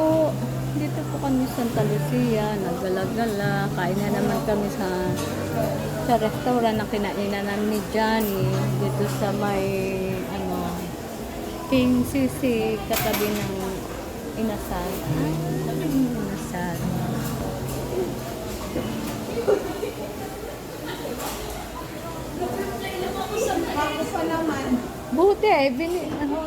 po. Dito po kami sa Santa Lucia. Naggalagala. Kain na naman kami sa restaurant na kinainan ni Johnny. Dito sa may King Sisi, katabi ng Inasal. Ay, Inasal. Ako pa naman. Buti eh.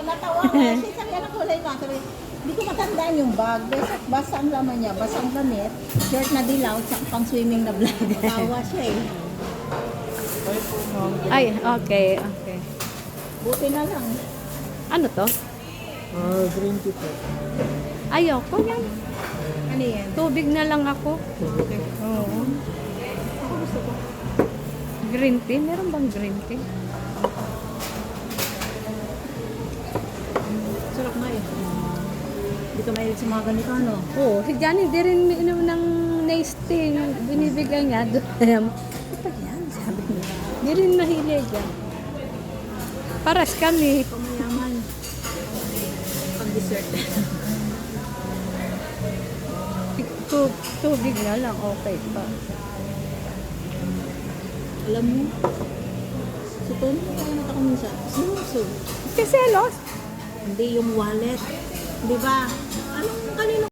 Natawa ko kasi sabi ang kulay ko. Sabi, hindi ko matandaan yung bag. Basta ang laman niya, basta ang damit, shirt na dilaw, tsaka pang swimming na vlog. Tawa siya eh. Ay, okay, okay. Buti na lang. Ano to? Green tea po. Ayoko yan. Ano yan? Tubig na lang ako. Okay. Oo. Ako gusto ko. Green tea? Meron bang green tea? Sarap nga eh. Hindi ka mahilig sa mga ganito, ano? Oo. Si Johnny di rin inom ng nice tea. Yung binibigay niya. Ito yan, sabi niya. Di rin mahilig yan. Paras kami. Pamayaman. Pang dessert. Tubig na lang. Okay pa. Alam mo, sa tono ko kaya nata ko minsan. Sinusog. Kasi los. Hindi yung wallet. Di ba?